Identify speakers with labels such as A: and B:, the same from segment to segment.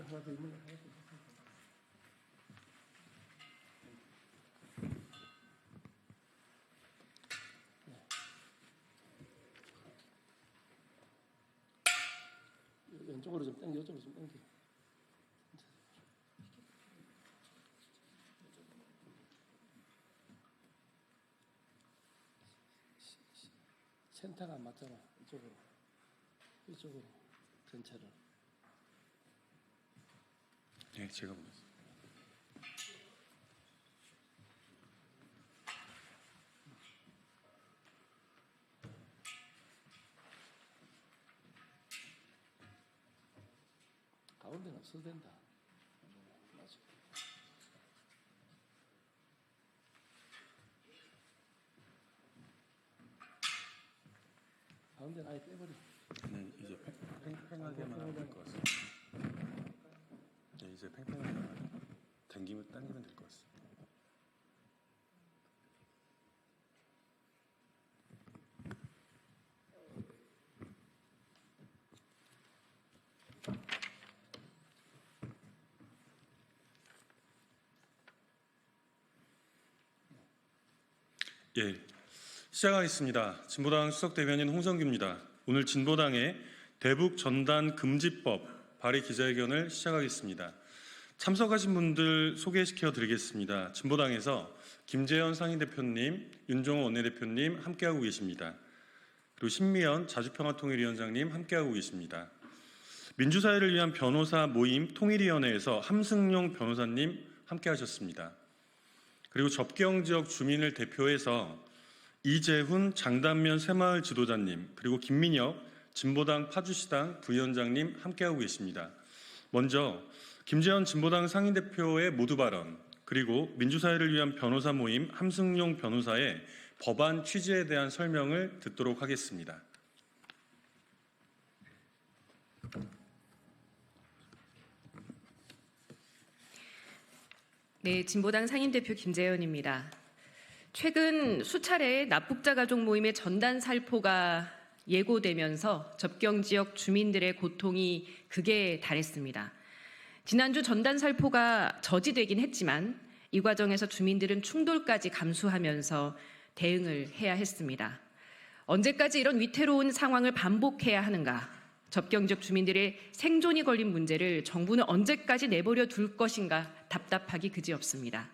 A: 하나 더 있는 거 하나 더. 왼쪽으로 좀 당겨, 이쪽으로 좀 당겨. 센터가 안 맞잖아. 이쪽으로 전체를.
B: 네, 제가 보겠습니다.
A: 가운데는 없어도 된다. 맞아. 가운데는 아예 빼버려.
B: 네, 이제 팽팽하게만 하면 될 것 같습니다. 네, 이제 팽팽하게만 당기면 될 것 같습니다. 예, 시작하겠습니다. 진보당 수석대변인 홍성규입니다. 오늘 진보당의 대북 전단 금지법 발의 기자회견을 시작하겠습니다. 참석하신 분들 소개시켜 드리겠습니다. 진보당에서 김재현 상임대표님, 윤종호 원내대표님 함께하고 계십니다. 그리고 신미연 자주평화통일위원장님 함께하고 계십니다. 민주사회를 위한 변호사 모임 통일위원회에서 함승용 변호사님 함께하셨습니다. 그리고 접경지역 주민을 대표해서 이재훈 장단면 새마을 지도자님, 그리고 김민혁 진보당 파주시당 부위원장님 함께하고 계십니다. 먼저 김재현 진보당 상임대표의 모두 발언, 그리고 민주사회를 위한 변호사 모임 함승용 변호사의 법안 취지에 대한 설명을 듣도록 하겠습니다.
C: 네, 진보당 상임대표 김재현입니다. 최근 수차례 납북자 가족 모임의 전단 살포가 예고되면서 접경지역 주민들의 고통이 극에 달했습니다. 지난주 전단 살포가 저지되긴 했지만 이 과정에서 주민들은 충돌까지 감수하면서 대응을 해야 했습니다. 언제까지 이런 위태로운 상황을 반복해야 하는가? 접경지역 주민들의 생존이 걸린 문제를 정부는 언제까지 내버려 둘 것인가 답답하기 그지없습니다.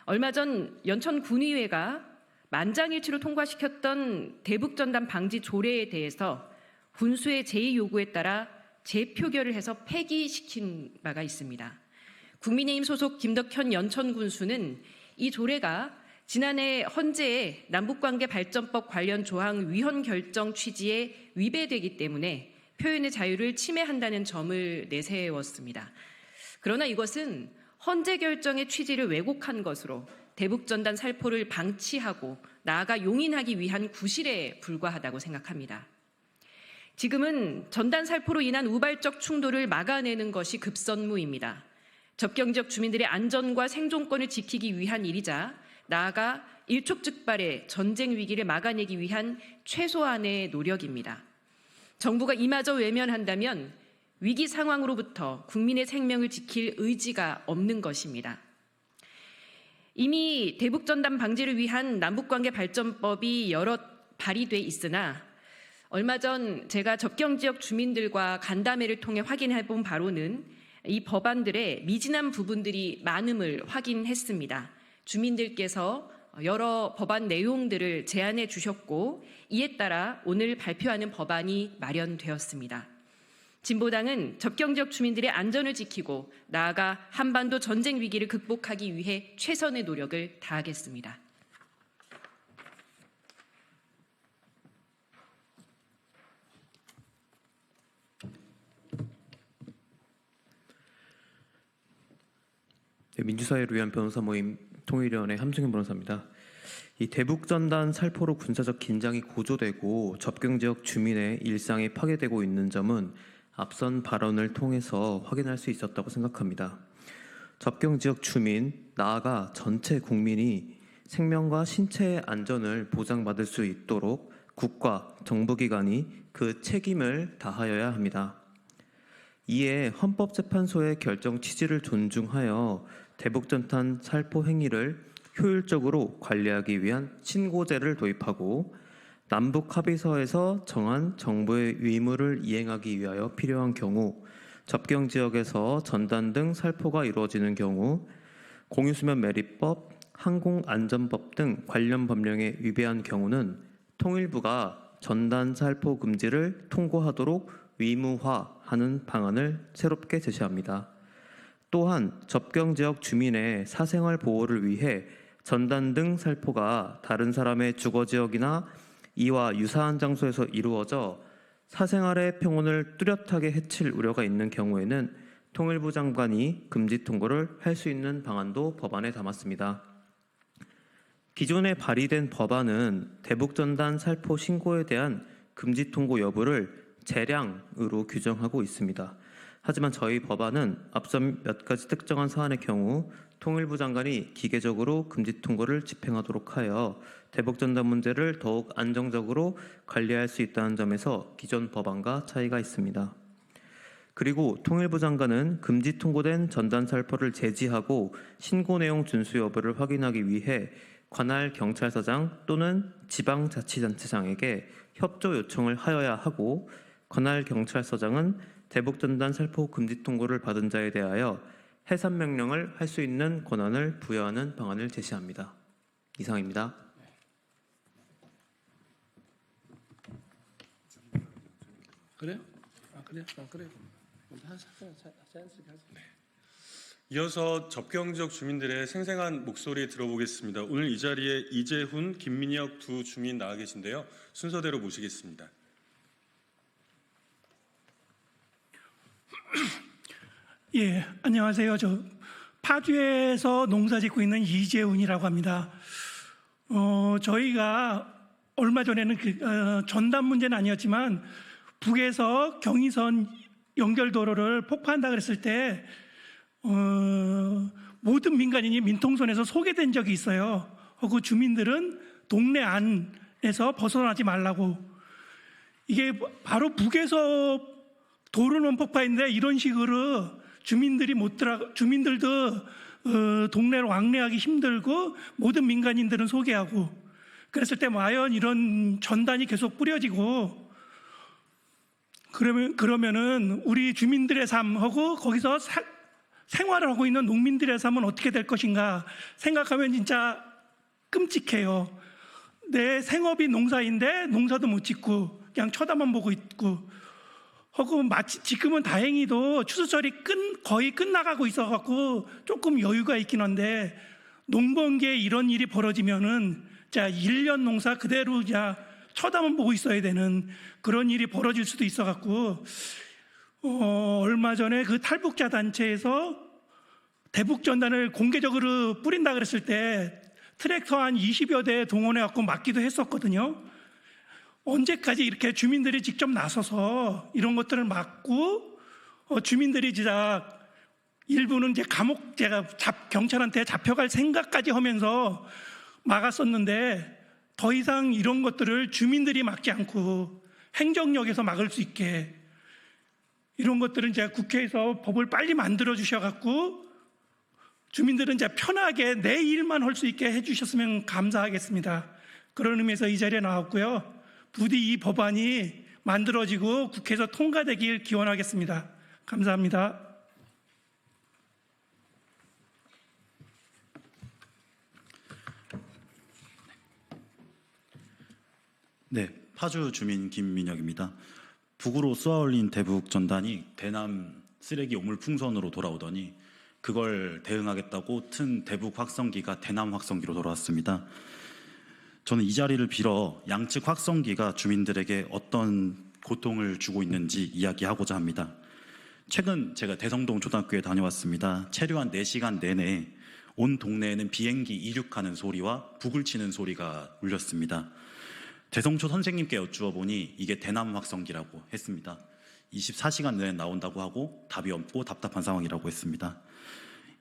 C: 얼마 전 연천군의회가 만장일치로 통과시켰던 대북전단 방지 조례에 대해서 군수의 제의 요구에 따라 재표결을 해서 폐기시킨 바가 있습니다. 국민의힘 소속 김덕현 연천군수는 이 조례가 지난해 헌재의 남북관계 발전법 관련 조항 위헌 결정 취지에 위배되기 때문에 표현의 자유를 침해한다는 점을 내세웠습니다. 그러나 이것은 헌재 결정의 취지를 왜곡한 것으로 대북전단 살포를 방치하고 나아가 용인하기 위한 구실에 불과하다고 생각합니다. 지금은 전단 살포로 인한 우발적 충돌을 막아내는 것이 급선무입니다. 접경지역 주민들의 안전과 생존권을 지키기 위한 일이자 나아가 일촉즉발의 전쟁 위기를 막아내기 위한 최소한의 노력입니다. 정부가 이마저 외면한다면 위기 상황으로부터 국민의 생명을 지킬 의지가 없는 것입니다. 이미 대북전단 방지를 위한 남북관계 발전법이 여러 발의돼 있으나 얼마 전 제가 접경지역 주민들과 간담회를 통해 확인해 본 바로는 이 법안들의 미진한 부분들이 많음을 확인했습니다. 주민들께서 여러 법안 내용들을 제안해 주셨고 이에 따라 오늘 발표하는 법안이 마련되었습니다. 진보당은 접경지역 주민들의 안전을 지키고 나아가 한반도 전쟁 위기를 극복하기 위해 최선의 노력을 다하겠습니다.
D: 네, 민주사회를 위한 변호사 모임 통일위원회 함승현 변호사입니다. 이 대북전단 살포로 군사적 긴장이 고조되고 접경지역 주민의 일상이 파괴되고 있는 점은 앞선 발언을 통해서 확인할 수 있었다고 생각합니다. 접경지역 주민, 나아가 전체 국민이 생명과 신체의 안전을 보장받을 수 있도록 국가, 정부기관이 그 책임을 다하여야 합니다. 이에 헌법재판소의 결정 취지를 존중하여 대북전단 살포 행위를 효율적으로 관리하기 위한 신고제를 도입하고 남북 합의서에서 정한 정부의 의무를 이행하기 위하여 필요한 경우, 접경 지역에서 전단 등 살포가 이루어지는 경우 공유수면 매립법, 항공안전법 등 관련 법령에 위배한 경우는 통일부가 전단 살포 금지를 통고하도록 의무화하는 방안을 새롭게 제시합니다. 또한 접경 지역 주민의 사생활 보호를 위해 전단 등 살포가 다른 사람의 주거 지역이나 이와 유사한 장소에서 이루어져 사생활의 평온을 뚜렷하게 해칠 우려가 있는 경우에는 통일부 장관이 금지 통고를 할 수 있는 방안도 법안에 담았습니다. 기존에 발의된 법안은 대북전단 살포 신고에 대한 금지 통고 여부를 재량으로 규정하고 있습니다. 하지만 저희 법안은 앞서 몇 가지 특정한 사안의 경우 통일부 장관이 기계적으로 금지 통고를 집행하도록 하여 대북전단 문제를 더욱 안정적으로 관리할 수 있다는 점에서 기존 법안과 차이가 있습니다. 그리고 통일부 장관은 금지 통고된 전단 살포를 제지하고 신고 내용 준수 여부를 확인하기 위해 관할 경찰서장 또는 지방자치단체장에게 협조 요청을 하여야 하고 관할 경찰서장은 대북전단 살포 금지 통고를 받은 자에 대하여 해산 명령을 할 수 있는 권한을 부여하는 방안을 제시합니다. 이상입니다.
A: 그래요? 그래요? 그래요. 자연스럽게 하세요.
B: 이어서 접경 지역 주민들의 생생한 목소리 들어보겠습니다. 오늘 이 자리에 이재훈, 김민혁 두 주민 나와 계신데요. 순서대로 모시겠습니다.
E: 예, 안녕하세요. 저 파주에서 농사 짓고 있는 이재훈이라고 합니다. 저희가 얼마 전에는 전단 문제는 아니었지만 북에서 경의선 연결도로를 폭파한다 그랬을 때 모든 민간인이 민통선에서 소개된 적이 있어요. 그 주민들은 동네 안에서 벗어나지 말라고. 이게 바로 북에서 도로는 폭파인데 이런 식으로 주민들도 동네로 왕래하기 힘들고 모든 민간인들은 소개하고 그랬을 때 과연 이런 전단이 계속 뿌려지고 그러면은 우리 주민들의 삶하고 거기서 생활을 하고 있는 농민들의 삶은 어떻게 될 것인가 생각하면 진짜 끔찍해요. 내 생업이 농사인데 농사도 못 짓고 그냥 쳐다만 보고 있고 하고 마치 지금은 다행히도 추수철이 거의 끝나가고 있어갖고 조금 여유가 있긴 한데 농번기에 이런 일이 벌어지면은 자 1년 농사 그대로 자 쳐다만 보고 있어야 되는 그런 일이 벌어질 수도 있어갖고 얼마 전에 그 탈북자 단체에서 대북전단을 공개적으로 뿌린다 그랬을 때 트랙터 한 20여 대 동원해갖고 막기도 했었거든요. 언제까지 이렇게 주민들이 직접 나서서 이런 것들을 막고 주민들이 진짜 일부는 이제 제가 경찰한테 잡혀갈 생각까지 하면서 막았었는데 더 이상 이런 것들을 주민들이 막지 않고 행정력에서 막을 수 있게 이런 것들은 이제 국회에서 법을 빨리 만들어 주셔갖고 주민들은 이제 편하게 내 일만 할 수 있게 해주셨으면 감사하겠습니다. 그런 의미에서 이 자리에 나왔고요. 부디 이 법안이 만들어지고 국회에서 통과되길 기원하겠습니다. 감사합니다.
F: 네, 파주 주민 김민혁입니다. 북으로 쏘아올린 대북 전단이 대남 쓰레기 오물 풍선으로 돌아오더니 그걸 대응하겠다고 튼 대북 확성기가 대남 확성기로 돌아왔습니다. 저는 이 자리를 빌어 양측 확성기가 주민들에게 어떤 고통을 주고 있는지 이야기하고자 합니다. 최근 제가 대성동 초등학교에 다녀왔습니다. 체류한 4시간 내내 온 동네에는 비행기 이륙하는 소리와 북을 치는 소리가 울렸습니다. 대성초 선생님께 여쭈어보니 이게 대남 확성기라고 했습니다. 24시간 내내 나온다고 하고 답이 없고 답답한 상황이라고 했습니다.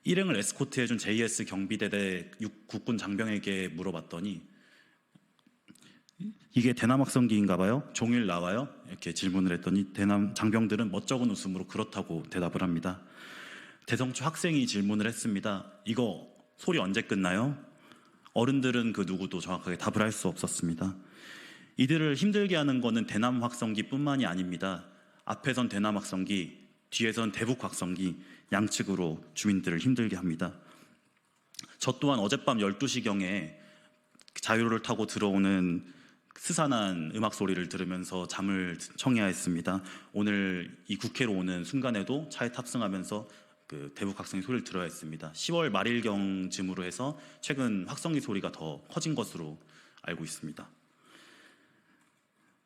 F: 일행을 에스코트해준 JS 경비대대 국군 장병에게 물어봤더니 이게 대남 확성기인가 봐요. 종일 나와요. 이렇게 질문을 했더니 대남 장병들은 멋쩍은 웃음으로 그렇다고 대답을 합니다. 대성초 학생이 질문을 했습니다. 이거 소리 언제 끝나요? 어른들은 그 누구도 정확하게 답을 할 수 없었습니다. 이들을 힘들게 하는 것은 대남 확성기뿐만이 아닙니다. 앞에선 대남 확성기, 뒤에선 대북 확성기, 양측으로 주민들을 힘들게 합니다. 저 또한 어젯밤 12시경에 자유로를 타고 들어오는 스산한 음악 소리를 들으면서 잠을 청해야 했습니다. 오늘 이 국회로 오는 순간에도 차에 탑승하면서 그 대북 확성기 소리를 들어야 했습니다. 10월 말일경쯤으로 해서 최근 확성기 소리가 더 커진 것으로 알고 있습니다.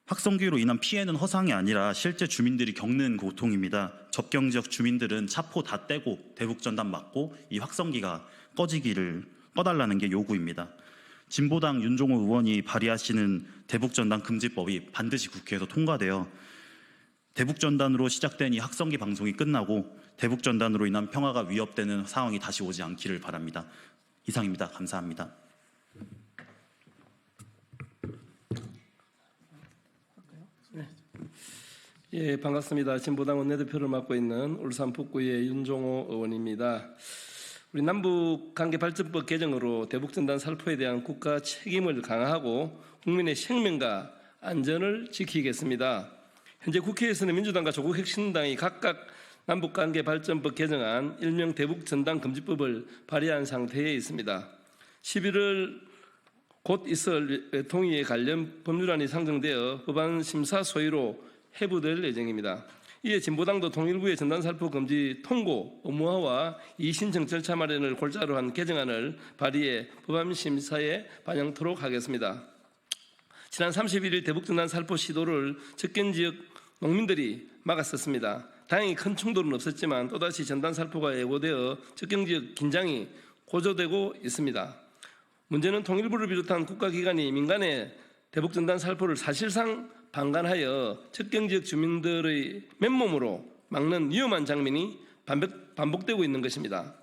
F: 확성기로 인한 피해는 허상이 아니라 실제 주민들이 겪는 고통입니다. 접경 지역 주민들은 차포 다 떼고 대북 전단 맞고 이 확성기가 꺼달라는 게 요구입니다. 진보당 윤종호 의원이 발의하시는 대북전단 금지법이 반드시 국회에서 통과되어 대북전단으로 시작된 이 확성기 방송이 끝나고 대북전단으로 인한 평화가 위협되는 상황이 다시 오지 않기를 바랍니다. 이상입니다. 감사합니다.
A: 예, 반갑습니다. 진보당 원내대표를 맡고 있는 울산 북구의 윤종호 의원입니다. 우리 남북관계발전법 개정으로 대북전단 살포에 대한 국가 책임을 강화하고 국민의 생명과 안전을 지키겠습니다. 현재 국회에서는 민주당과 조국혁신당이 각각 남북관계발전법 개정안 일명 대북전단금지법을 발의한 상태에 있습니다. 11월 곧 있을 통일에 관련 법률안이 상정되어 법안 심사 소위로 회부될 예정입니다. 이에 진보당도 통일부의 전단살포 금지 통고 의무화와 이의신청 절차 마련을 골자로 한 개정안을 발의해 법안 심사에 반영토록 하겠습니다. 지난 31일 대북전단 살포 시도를 접경지역 농민들이 막았었습니다. 다행히 큰 충돌은 없었지만 또다시 전단 살포가 예고되어 접경지역 긴장이 고조되고 있습니다. 문제는 통일부를 비롯한 국가기관이 민간의 대북전단 살포를 사실상 방관하여 접경지역 주민들의 맨몸으로 막는 위험한 장면이 반복되고 있는 것입니다.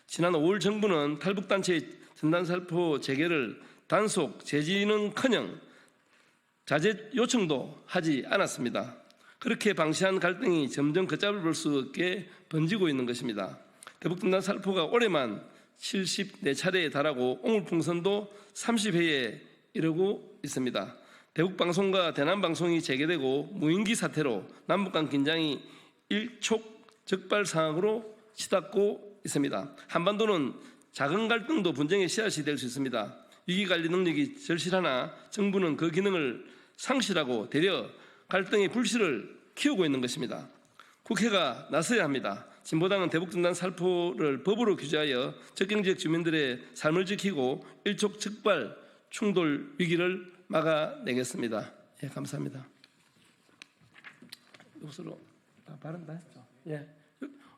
A: 지난 5월 정부는 탈북단체의 전단살포 재개를 단속, 제지는커녕 자제 요청도 하지 않았습니다. 그렇게 방치한 갈등이 점점 걷잡을 볼 수 없게 번지고 있는 것입니다. 대북전단 살포가 올해만 74차례에 달하고 오물풍선도 30회에 이르고 있습니다. 대북방송과 대남방송이 재개되고 무인기 사태로 남북간 긴장이 일촉즉발 상황으로 치닫고 있습니다. 한반도는 작은 갈등도 분쟁의 씨앗이 될 수 있습니다. 위기관리 능력이 절실하나 정부는 그 기능을 상실하고 되려 갈등의 불씨를 키우고 있는 것입니다. 국회가 나서야 합니다. 진보당은 대북전단 살포를 법으로 규제하여 접경지역 주민들의 삶을 지키고 일촉즉발 충돌 위기를 막아내겠습니다. 예, 감사합니다. 이것으로 발언 다 했죠. 예,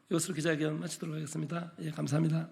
A: 이것으로 기자회견 마치도록 하겠습니다. 예, 감사합니다.